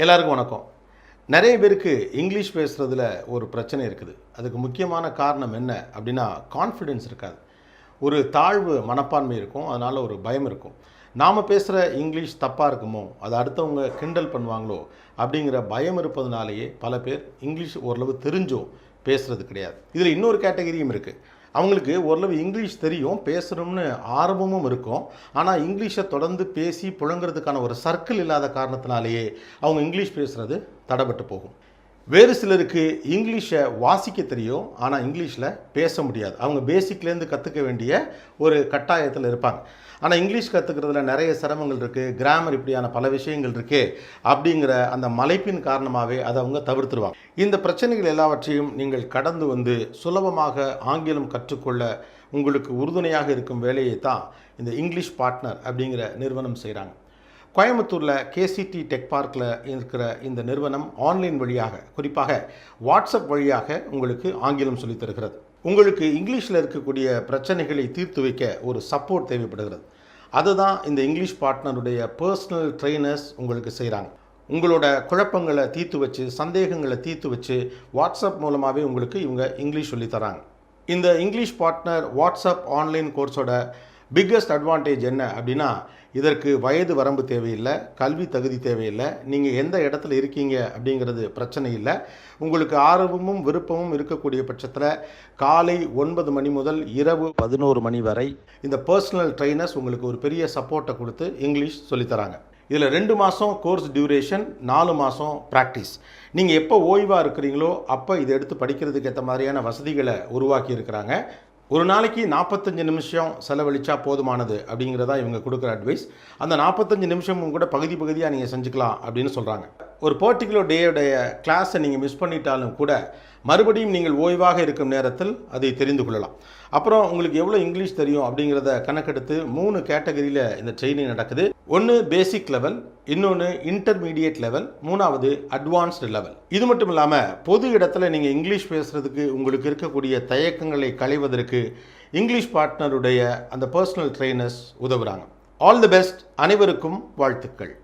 எல்லாருக்கும் வணக்கம். நிறைய பேருக்கு இங்கிலீஷ் பேசுகிறதுல ஒரு பிரச்சனை இருக்குது. அதுக்கு முக்கியமான காரணம் என்ன அப்படின்னா, கான்ஃபிடென்ஸ் இருக்காது. ஒரு தாழ்வு மனப்பான்மை இருக்கும். அதனால் ஒரு பயம் இருக்கும். நாம் பேசுகிற இங்கிலீஷ் தப்பாக இருக்குமோ, அதை அடுத்தவங்க கிண்டல் பண்ணுவாங்களோ அப்படிங்கிற பயம் இருப்பதுனாலேயே பல பேர் இங்கிலீஷ் ஓரளவு தெரிஞ்சும் பேசுகிறது கிடையாது. இதில் இன்னொரு கேட்டகரியும் இருக்குது. அவங்களுக்கு ஓரளவு இங்கிலீஷ் தெரியும், பேசணும்னு ஆர்வமும் இருக்கும். ஆனால் இங்கிலீஷை தொடர்ந்து பேசி புழங்குறதுக்கான ஒரு சர்க்கிள் இல்லாத காரணத்தினாலேயே அவங்க இங்கிலீஷ் பேசுகிறது தடைபட்டு போகும். வேறு சிலருக்கு இங்கிலீஷை வாசிக்க தெரியும், ஆனால் இங்கிலீஷில் பேச முடியாது. அவங்க பேசிக்லேருந்து கற்றுக்க வேண்டிய ஒரு கட்டாயத்தில் இருப்பாங்க. ஆனால் இங்கிலீஷ் கற்றுக்கிறதுல நிறைய சிரமங்கள் இருக்குது, கிராமர் இப்படியான பல விஷயங்கள் இருக்கே அப்படிங்கிற அந்த மலைப்பின் காரணமாகவே அதை அவங்க தவிர்த்துருவாங்க. இந்த பிரச்சனைகள் எல்லாவற்றையும் நீங்கள் கடந்து வந்து சுலபமாக ஆங்கிலம் கற்றுக்கொள்ள உங்களுக்கு உறுதுணையாக இருக்கும் வேலையை தான் இந்த இங்கிலீஷ் பார்ட்னர் அப்படிங்கிற நிறுவனம் செய்கிறாங்க. கோயம்புத்தூரில் கேசிடி டெக் பார்க்கில் இருக்கிற இந்த நிறுவனம் ஆன்லைன் வழியாக, குறிப்பாக வாட்ஸ்அப் வழியாக உங்களுக்கு ஆங்கிலம் சொல்லித் தருகிறது. உங்களுக்கு இங்கிலீஷில் இருக்கக்கூடிய பிரச்சனைகளை தீர்த்து வைக்க ஒரு சப்போர்ட் தேவைப்படுகிறது. அதுதான் இந்த இங்கிலீஷ் பார்ட்னருடைய பர்சனல் ட்ரெயினர்ஸ் உங்களுக்கு செய்கிறாங்க. உங்களோட குழப்பங்களை தீர்த்து வச்சு, சந்தேகங்களை தீர்த்து வச்சு வாட்ஸ்அப் மூலமாகவே உங்களுக்கு இவங்க இங்கிலீஷ் சொல்லித்தராங்க. இந்த இங்கிலீஷ் பார்ட்னர் வாட்ஸ்அப் ஆன்லைன் கோர்ஸோட பிக்கஸ்ட் அட்வான்டேஜ் என்ன அப்படின்னா, இதற்கு வயது வரம்பு தேவையில்லை, கல்வி தகுதி தேவையில்லை, நீங்கள் எந்த இடத்துல இருக்கீங்க அப்படிங்கிறது பிரச்சனை இல்லை. உங்களுக்கு ஆர்வமும் விருப்பமும் இருக்கக்கூடிய பட்சத்தில் காலை 9 மணி முதல் இரவு 11 மணி வரை இந்த பர்சனல் ட்ரெயினர்ஸ் உங்களுக்கு ஒரு பெரிய சப்போர்ட்டை கொடுத்து இங்கிலீஷ் சொல்லித்தராங்க. இதில் 2 மாதம் கோர்ஸ் டியூரேஷன், 4 மாதம் ப்ராக்டிஸ். நீங்கள் எப்போ ஓய்வாக இருக்கிறீங்களோ அப்போ இதை எடுத்து படிக்கிறதுக்கு ஏற்ற மாதிரியான வசதிகளை உருவாக்கி இருக்கிறாங்க. ஒரு நாளைக்கு 45 நிமிஷம் செலவழித்தா போதுமானது அப்படிங்கிறதா இவங்க கொடுக்குற அட்வைஸ். அந்த 45 நிமிஷமும் கூட பகுதியாக நீங்கள் செஞ்சுக்கலாம் அப்படின்னு சொல்கிறாங்க. ஒரு பர்டிகுலர் டேயோடைய கிளாஸை நீங்கள் மிஸ் பண்ணிட்டாலும் கூட மறுபடியும் நீங்கள் ஓய்வாக இருக்கும் நேரத்தில் அதை தெரிந்து கொள்ளலாம். அப்புறம் உங்களுக்கு எவ்வளோ இங்கிலீஷ் தெரியும் அப்படிங்கிறத கணக்கெடுத்து 3 கேட்டகரியில் இந்த ட்ரெயினிங் நடக்குது. ஒன்று பேசிக் லெவல், இன்னொன்று இன்டர்மீடியேட் லெவல், 3வது அட்வான்ஸ்டு லெவல். இது மட்டும் இல்லாமல் பொது இடத்துல நீங்கள் இங்கிலீஷ் பேசுகிறதுக்கு உங்களுக்கு இருக்கக்கூடிய தயக்கங்களை களைவதற்கு இங்கிலீஷ் பார்ட்னருடைய அந்த பர்சனல் ட்ரெயினர்ஸ் உதவுறாங்க. All the best. அனைவருக்கும் வாழ்த்துக்கள்.